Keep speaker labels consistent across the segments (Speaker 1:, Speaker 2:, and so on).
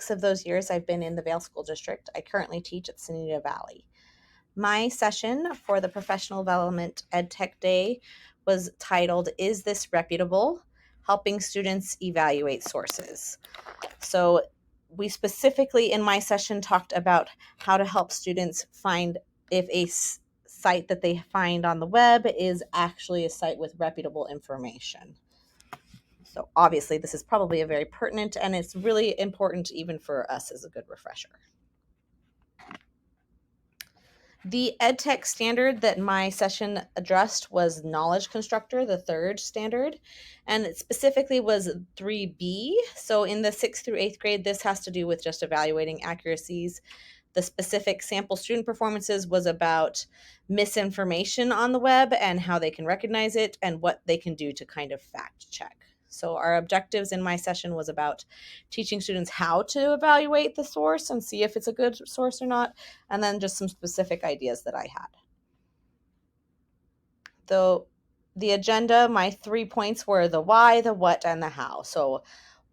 Speaker 1: 6 of those years I've been in the Vail School District. I currently teach at Sonita Valley. My session for the Professional Development EdTech Day was titled, "Is This Reputable? Helping Students Evaluate Sources." So we specifically in my session talked about how to help students find if a site that they find on the web is actually a site with reputable information. So obviously this is probably a very pertinent, and it's really important even for us as a good refresher. The EdTech standard that my session addressed was Knowledge Constructor, the third standard, and it specifically was 3B. So in the 6th through 8th grade, this has to do with just evaluating accuracies. The specific sample student performances was about misinformation on the web and how they can recognize it and what they can do to kind of fact check. So our objectives in my session was about teaching students how to evaluate the source and see if it's a good source or not, and then just some specific ideas that I had. The agenda, my 3 points were the why, the what, and the how. So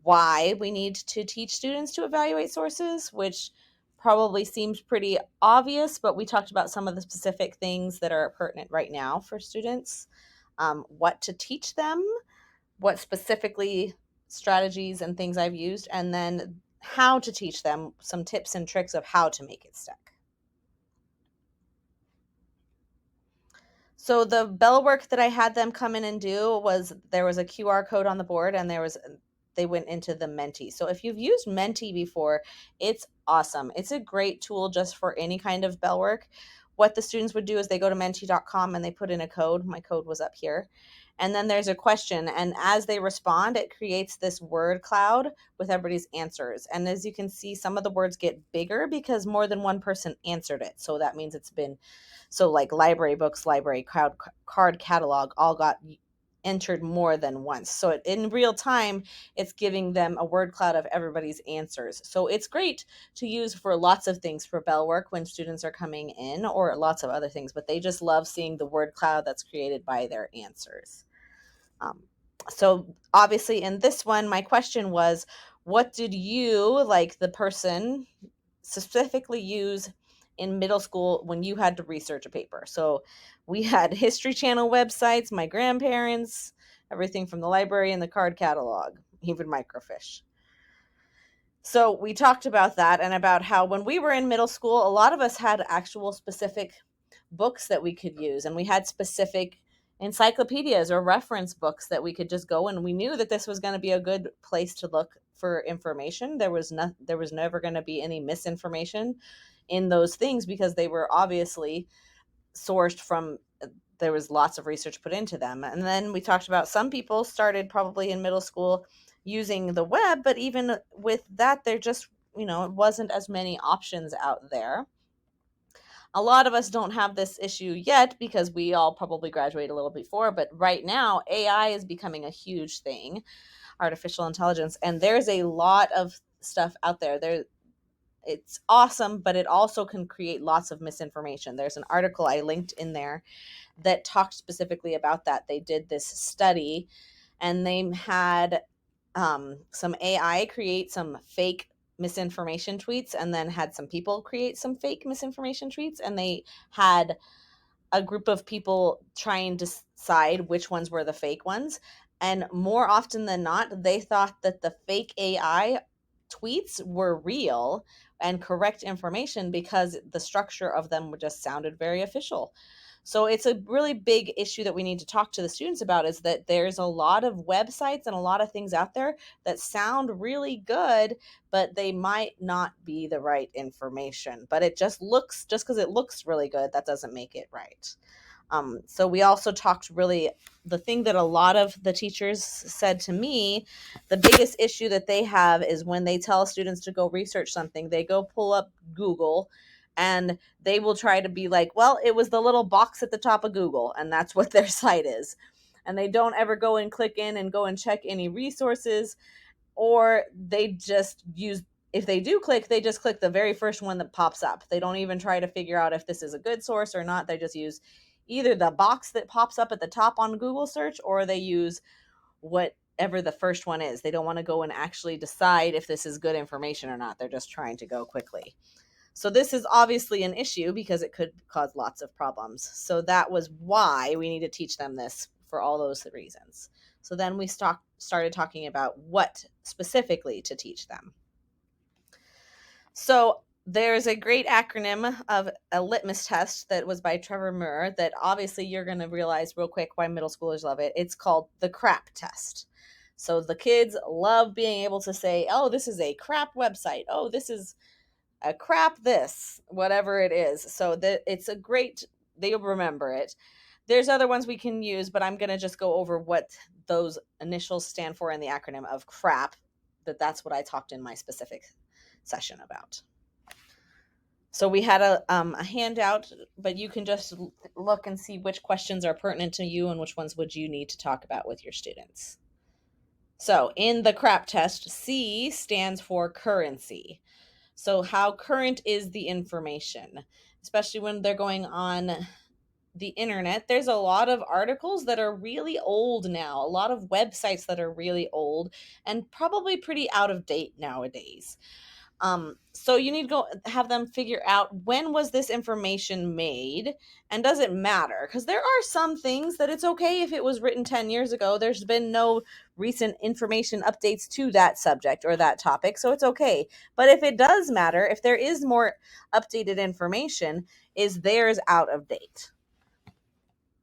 Speaker 1: why we need to teach students to evaluate sources, which probably seems pretty obvious, but we talked about some of the specific things that are pertinent right now for students. What to teach them, what specifically strategies and things I've used, and then how to teach them, some tips and tricks of how to make it stick. So the bell work that I had them come in and do was there was a QR code on the board, and they went into the Menti. So if you've used Menti before, it's awesome. It's a great tool just for any kind of bell work. What the students would do is they go to menti.com and they put in a code. My code was up here. And then there's a question, and as they respond, it creates this word cloud with everybody's answers. And as you can see, some of the words get bigger because more than one person answered it. So that means it's been, so like library books, library card catalog, all got entered more than once. So in real time, it's giving them a word cloud of everybody's answers. So it's great to use for lots of things for bell work when students are coming in, or lots of other things, but they just love seeing the word cloud that's created by their answers. So obviously in this one, my question was, what did you, like the person, specifically use in middle school when you had to research a paper? So we had History Channel websites, my grandparents, everything from the library and the card catalog, even microfiche. So we talked about that and about how when we were in middle school, a lot of us had actual specific books that we could use, and we had specific encyclopedias or reference books that we could just go, and we knew that this was going to be a good place to look for information. There was never going to be any misinformation in those things because they were obviously sourced from, there was lots of research put into them. And then we talked about some people started probably in middle school using the web, but even with that, there just, it wasn't as many options out there. A lot of us don't have this issue yet because we all probably graduate a little before, but right now AI is becoming a huge thing, artificial intelligence, and there's a lot of stuff out there. It's awesome, but it also can create lots of misinformation. There's an article I linked in there that talked specifically about that. They did this study, and they had some AI create some fake misinformation tweets, and then had some people create some fake misinformation tweets, and they had a group of people trying to decide which ones were the fake ones. And more often than not, they thought that the fake AI tweets were real and correct information because the structure of them just sounded very official. So it's a really big issue that we need to talk to the students about, is that there's a lot of websites and a lot of things out there that sound really good, but they might not be the right information. But it just because it looks really good, that doesn't make it right. So we also talked the thing that a lot of the teachers said to me, the biggest issue that they have is when they tell students to go research something, they go pull up Google and they will try to be like, well, it was the little box at the top of Google, and that's what their site is. And they don't ever go and click in and go and check any resources, or they just if they do click, they just click the very first one that pops up. They don't even try to figure out if this is a good source or not. They just use either the box that pops up at the top on Google search, or they use what whatever the first one is. They don't want to go and actually decide if this is good information or not. They're just trying to go quickly. So this is obviously an issue because it could cause lots of problems. So that was why we need to teach them this, for all those reasons. So then we started talking about what specifically to teach them. So there's a great acronym of a litmus test that was by Trevor Moore that obviously you're going to realize real quick why middle schoolers love it. It's called the CRAP test. So the kids love being able to say, oh, this is a crap website. Oh, this is a crap this, whatever it is. So that it's a great, they'll remember it. There's other ones we can use, but I'm going to just go over what those initials stand for in the acronym of CRAP. That's what I talked in my specific session about. So we had a handout, but you can just look and see which questions are pertinent to you and which ones would you need to talk about with your students. So in the CRAP test, C stands for currency. So how current is the information, especially when they're going on the internet. There's a lot of articles that are really old now, a lot of websites that are really old and probably pretty out of date nowadays. So you need to go have them figure out, when was this information made, and does it matter? Because there are some things that it's okay if it was written 10 years ago. There's been no recent information updates to that subject or that topic, so it's okay. But if it does matter, if there is more updated information, is theirs out of date?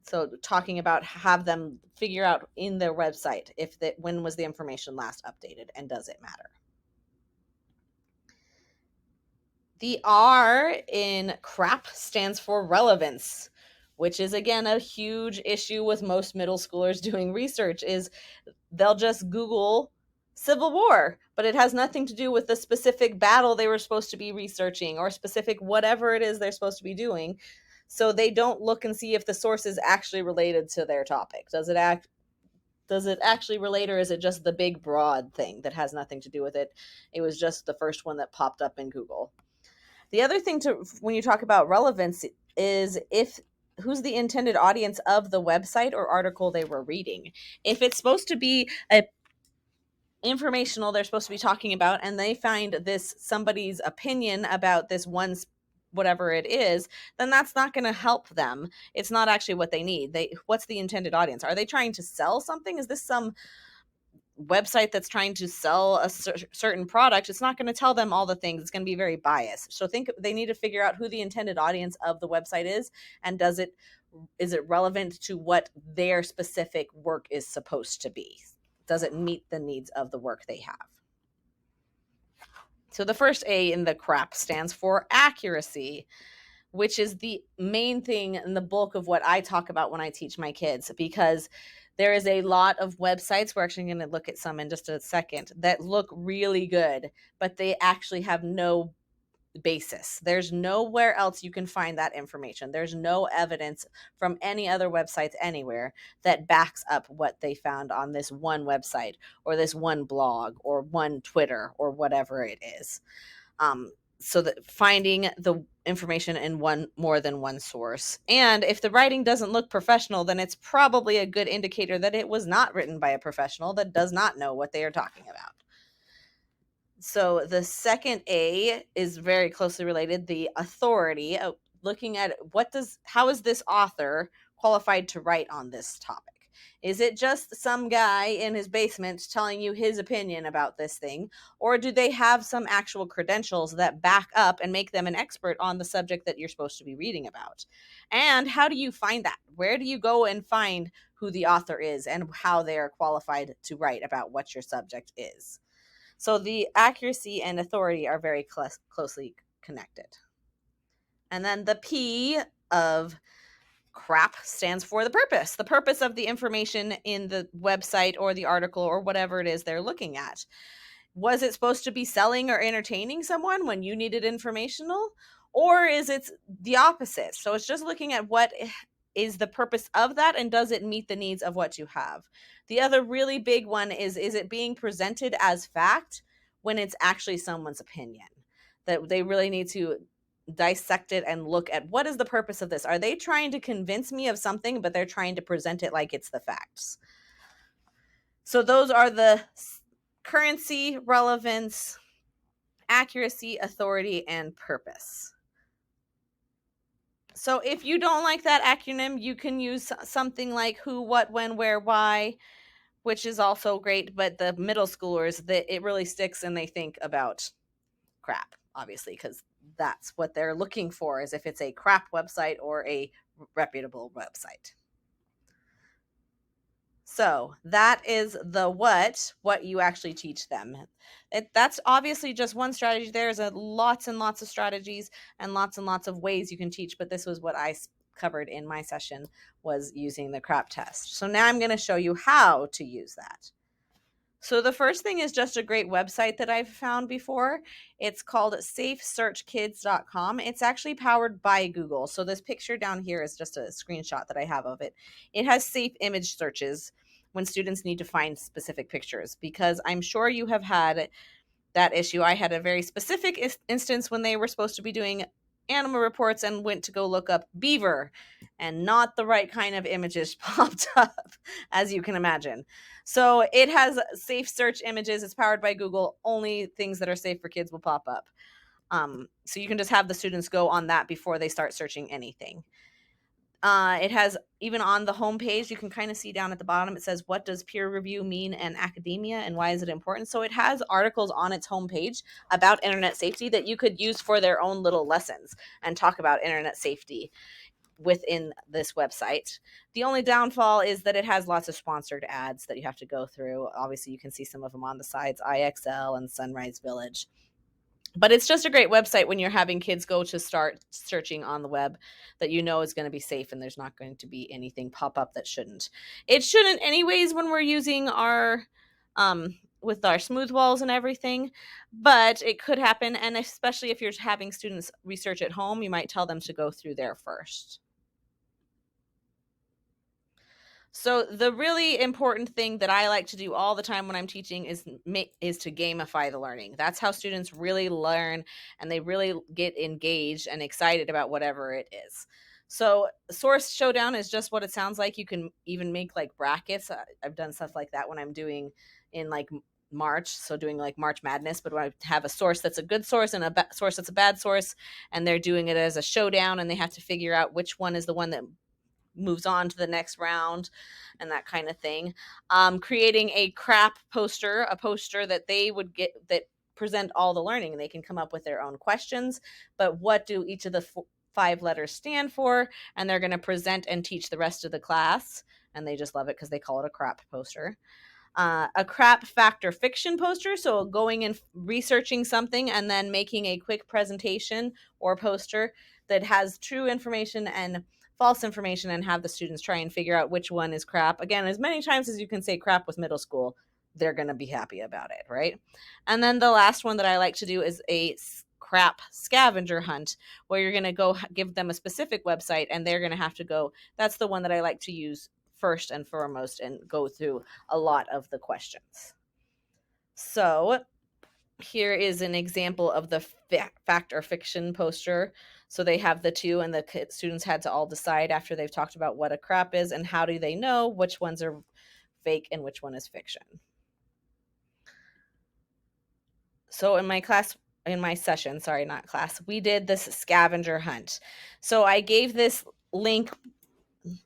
Speaker 1: So talking about, have them figure out in their website when was the information last updated, and does it matter? The R in CRAP stands for relevance, which is, again, a huge issue with most middle schoolers doing research. Is they'll just Google Civil War, but it has nothing to do with the specific battle they were supposed to be researching or specific whatever it is they're supposed to be doing. So they don't look and see if the source is actually related to their topic. Does it actually relate, or is it just the big broad thing that has nothing to do with it? It was just the first one that popped up in Google. The other thing when you talk about relevance is who's the intended audience of the website or article they were reading. If it's supposed to be informational, they're supposed to be talking about, and they find this somebody's opinion about this one whatever it is, then that's not going to help them. It's not actually what they need. What's the intended audience? Are they trying to sell something? Is this some website that's trying to sell a certain product? It's not going to tell them all the things. It's going to be very biased. So they need to figure out who the intended audience of the website is, and is it relevant to what their specific work is supposed to be? Does it meet the needs of the work they have? So the first A in the CRAP stands for accuracy, which is the main thing and the bulk of what I talk about when I teach my kids, because there is a lot of websites, we're actually going to look at some in just a second, that look really good, but they actually have no basis. There's nowhere else you can find that information. There's no evidence from any other websites anywhere that backs up what they found on this one website or this one blog or one Twitter or whatever it is. So that finding the information in more than one source. And if the writing doesn't look professional, then it's probably a good indicator that it was not written by a professional that does not know what they are talking about. So the second A is very closely related, the authority, looking at how is this author qualified to write on this topic? Is it just some guy in his basement telling you his opinion about this thing? Or do they have some actual credentials that back up and make them an expert on the subject that you're supposed to be reading about? And how do you find that? Where do you go and find who the author is and how they are qualified to write about what your subject is? So the accuracy and authority are very closely connected. And then the P of CRAP stands for the purpose of the information in the website or the article or whatever it is they're looking at. Was it supposed to be selling or entertaining someone when you needed informational? Or is it the opposite? So it's just looking at what is the purpose of that, and does it meet the needs of what you have? The other really big one is it being presented as fact when it's actually someone's opinion? That they really need to dissect it and look at, what is the purpose of this? Are they trying to convince me of something, but they're trying to present it like it's the facts? So those are the currency, relevance, accuracy, authority, and purpose. So if you don't like that acronym, you can use something like who, what, when, where, why, which is also great. But the middle schoolers, it really sticks and they think about crap, obviously, because that's what they're looking for, is if it's a crap website or a reputable website. So that is the what you actually teach them. That's obviously just one strategy. There's lots and lots of strategies and lots of ways you can teach, but this was what I covered in my session, was using the crap test. So now I'm going to show you how to use that. So the first thing is just a great website that I've found before. It's called safesearchkids.com. It's actually powered by Google. So this picture down here is just a screenshot that I have of it. It has safe image searches when students need to find specific pictures, because I'm sure you have had that issue. I had a very specific instance when they were supposed to be doing animal reports and went to go look up beaver, and not the right kind of images popped up, as you can imagine. So it has safe search images. It's powered by Google. Only things that are safe for kids will pop up. So you can just have the students go on that before they start searching anything. It has, even on the homepage, you can kind of see down at the bottom, it says, what does peer review mean in academia and why is it important? So it has articles on its homepage about internet safety that you could use for their own little lessons and talk about internet safety within this website. The only downfall is that it has lots of sponsored ads that you have to go through. Obviously, you can see some of them on the sides, IXL and Sunrise Village. But it's just a great website when you're having kids go to start searching on the web, that you know is going to be safe and there's not going to be anything pop up that shouldn't. It shouldn't anyways when we're using our with our smooth walls and everything, but it could happen. And especially if you're having students research at home, you might tell them to go through there first. So the really important thing that I like to do all the time when I'm teaching is to gamify the learning. That's how students really learn, and they really get engaged and excited about whatever it is. So source showdown is just what it sounds like. You can even make like brackets. I've done stuff like that when I'm doing in like March, so doing like March Madness, but when I have a source that's a good source and a source that's a bad source, and they're doing it as a showdown, and they have to figure out which one is the one that moves on to the next round and that kind of thing. Creating a crap poster, a poster that they would get that present all the learning, and they can come up with their own questions. But what do each of the 5 letters stand for? And they're going to present and teach the rest of the class. And they just love it because they call it a crap poster. A crap fact or fiction poster. So going and researching something and then making a quick presentation or poster that has true information and false information, and have the students try and figure out which one is crap. Again, as many times as you can say crap with middle school, they're going to be happy about it, right? And then the last one that I like to do is a crap scavenger hunt, where you're going to go give them a specific website and they're going to have to go. That's the one that I like to use first and foremost and go through a lot of the questions. So here is an example of the fact or fiction poster. So they have the two, and the students had to all decide after they've talked about what a crap is and how do they know which ones are fake and which one is fiction. So in my session, sorry, not class, we did this scavenger hunt. So I gave this link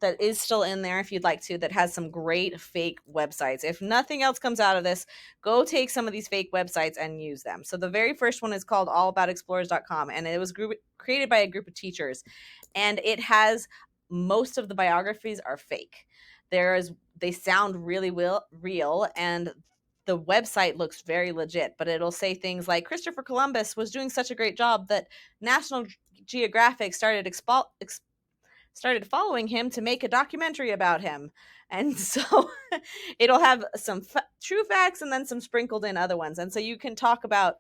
Speaker 1: that is still in there if you'd like to, that has some great fake websites. If nothing else comes out of this, go take some of these fake websites and use them. So the very first one is called allaboutexplorers.com, and it was created by a group of teachers, and it has, most of the biographies are fake. They sound really real, and the website looks very legit, but it'll say things like Christopher Columbus was doing such a great job that National Geographic started following him to make a documentary about him. And so it'll have some true facts and then some sprinkled in other ones. And so you can talk about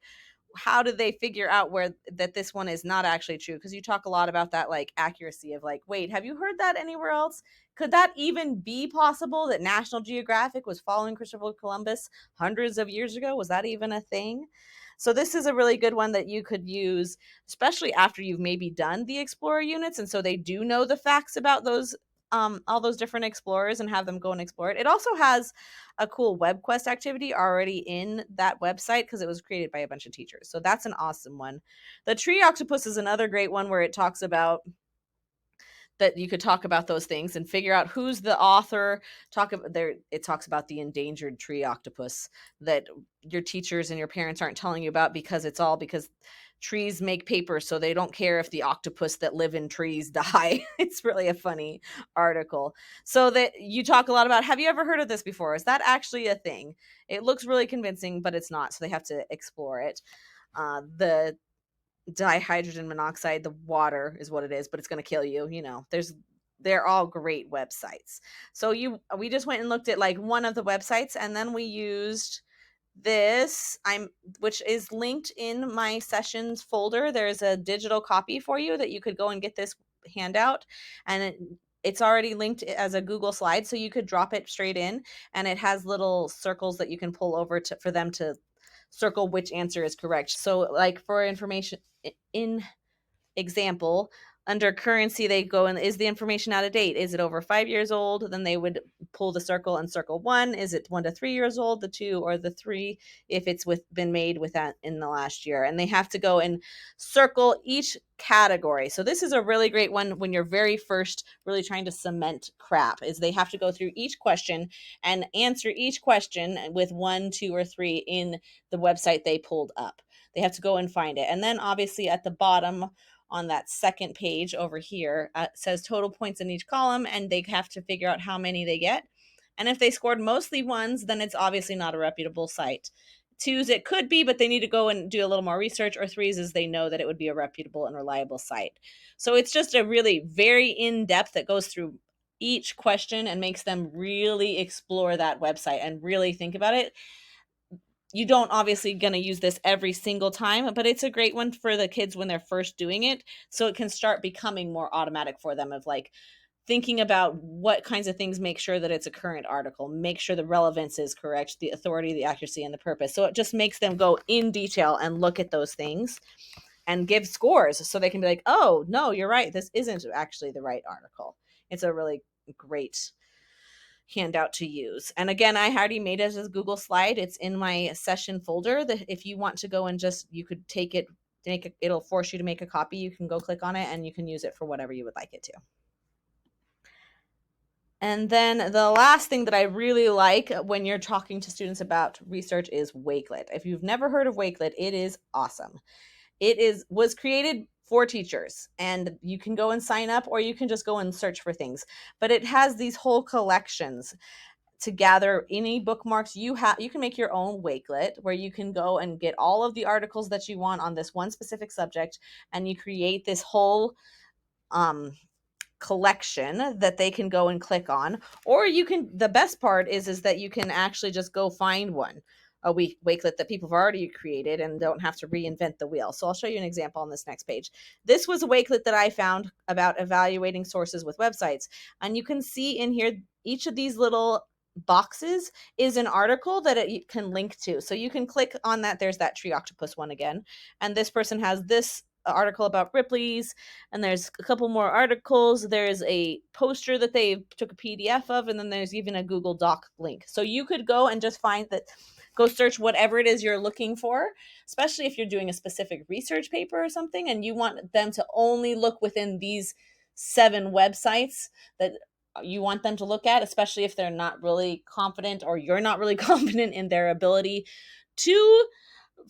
Speaker 1: how do they figure out that this one is not actually true, because you talk a lot about that, like accuracy of like, wait, have you heard that anywhere else? Could that even be possible, that National Geographic was following Christopher Columbus hundreds of years ago? Was that even a thing? So this is a really good one that you could use, especially after you've maybe done the Explorer units, and so they do know the facts about those all those different explorers and have them go and explore it. It also has a cool web quest activity already in that website because it was created by a bunch of teachers. So that's an awesome one. The Tree Octopus is another great one where it talks about that you could talk about those things and figure out who's the author. Talk about there. It talks about the endangered tree octopus that your teachers and your parents aren't telling you about because it's all because trees make paper, so they don't care if the octopus that live in trees die. It's really a funny article. So that you talk a lot about, have you ever heard of this before? Is that actually a thing? It looks really convincing, but it's not. So they have to explore it. The dihydrogen monoxide, the water is what it is, but it's going to kill you. They're all great websites. So we just went and looked at like one of the websites, and then we used this which is linked in my sessions folder. There's a digital copy for you that you could go and get this handout, and it's already linked as a Google slide, so you could drop it straight in, and it has little circles that you can pull over for them to circle which answer is correct. So like for information in example, under currency, they go and is the information out of date? Is it over 5 years old? Then they would pull the circle and circle 1. Is it 1 to 3 years old? The 2 or the 3 if it's been made with that in the last year. And they have to go and circle each category. So this is a really great one when you're very first really trying to cement crap, is they have to go through each question and answer each question with 1, 2, or 3 in the website they pulled up. They have to go and find it. And then obviously at the bottom on that second page over here, says total points in each column, and they have to figure out how many they get. And if they scored mostly 1s, then it's obviously not a reputable site. 2s, it could be, but they need to go and do a little more research, or 3s is they know that it would be a reputable and reliable site. So it's just a really very in-depth that goes through each question and makes them really explore that website and really think about it. You don't obviously going to use this every single time, but it's a great one for the kids when they're first doing it. So it can start becoming more automatic for them of like thinking about what kinds of things make sure that it's a current article, make sure the relevance is correct, the authority, the accuracy, and the purpose. So it just makes them go in detail and look at those things and give scores so they can be like, oh, no, you're right. This isn't actually the right article. It's a really great handout to use. And again, I already made it as a Google slide. It's in my session folder that if you want to go and you could take it, it'll force you to make a copy. You can go click on it and you can use it for whatever you would like it to. And then the last thing that I really like when you're talking to students about research is Wakelet. If you've never heard of Wakelet, it is awesome. It was created for teachers, and you can go and sign up, or you can just go and search for things. But it has these whole collections to gather any bookmarks you have. You can make your own Wakelet where you can go and get all of the articles that you want on this one specific subject, and you create this whole collection that they can go and click on. Or the best part is that you can actually just go find a Wakelet that people have already created and don't have to reinvent the wheel. So I'll show you an example on this next page. This was a Wakelet that I found about evaluating sources with websites. And you can see in here, each of these little boxes is an article that it can link to. So you can click on that. There's that tree octopus one again. And this person has this article about Ripley's, and there's a couple more articles. There's a poster that they took a PDF of, and then there's even a Google Doc link. So you could go and just go search whatever it is you're looking for, especially if you're doing a specific research paper or something, and you want them to only look within these 7 websites that you want them to look at, especially if they're not really confident or you're not really confident in their ability to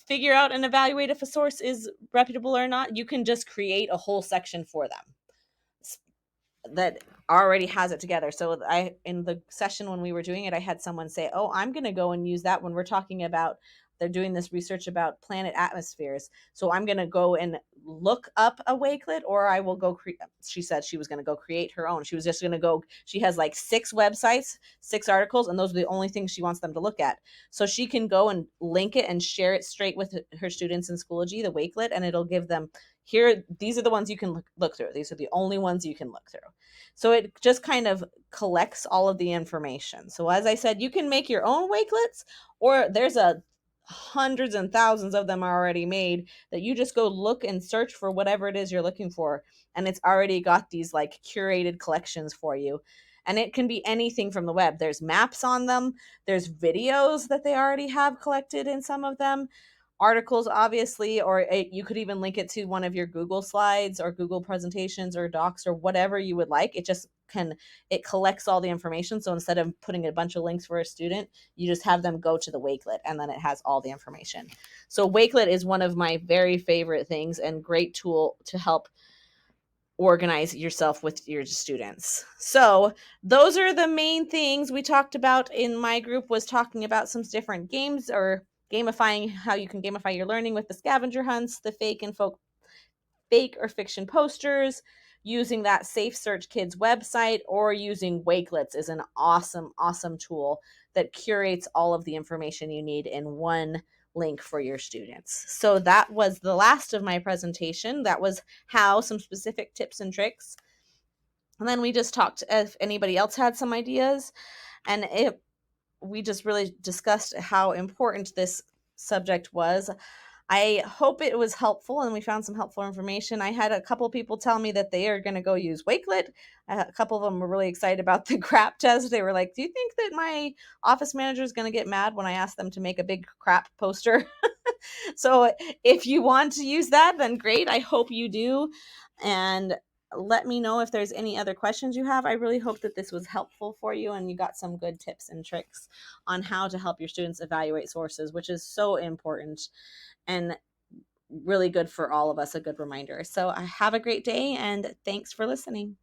Speaker 1: figure out and evaluate if a source is reputable or not. You can just create a whole section for them that already has it together. So in the session when we were doing it, I had someone say, oh, I'm going to go and use that when we're talking about, they're doing this research about planet atmospheres. So I'm going to go and look up a Wakelet, or I will go she said she was going to go create her own. She was just going to go, she has like 6 websites, 6 articles, and those are the only things she wants them to look at. So she can go and link it and share it straight with her students in Schoology, the Wakelet, and it'll give them, these are the ones you can look through. These are the only ones you can look through. So it just kind of collects all of the information. So as I said, you can make your own Wakelets, or there's a hundreds and thousands of them are already made, that you just go look and search for whatever it is you're looking for, and it's already got these like curated collections for you. And it can be anything from the web. There's maps on them, there's videos that they already have collected in some of them, articles obviously, or you could even link it to one of your Google slides or Google presentations or docs or whatever you would like. It collects all the information. So instead of putting a bunch of links for a student, you just have them go to the Wakelet, and then it has all the information. So Wakelet is one of my very favorite things and great tool to help organize yourself with your students. So those are the main things we talked about in my group, was talking about some different games, or gamifying, how you can gamify your learning with the scavenger hunts, the fake or fiction posters, using that Safe Search Kids website, or using Wakelets is an awesome tool that curates all of the information you need in one link for your students. So that was the last of my presentation. That was how, some specific tips and tricks. And then we just talked if anybody else had some ideas, and we just really discussed how important this subject was. I hope it was helpful and we found some helpful information. I had a couple people tell me that they are going to go use Wakelet. A couple of them were really excited about the crap test. They were like, do you think that my office manager is going to get mad when I ask them to make a big crap poster? So if you want to use that, then great. I hope you do. And let me know if there's any other questions you have. I really hope that this was helpful for you and you got some good tips and tricks on how to help your students evaluate sources, which is so important and really good for all of us, a good reminder. So have a great day, and thanks for listening.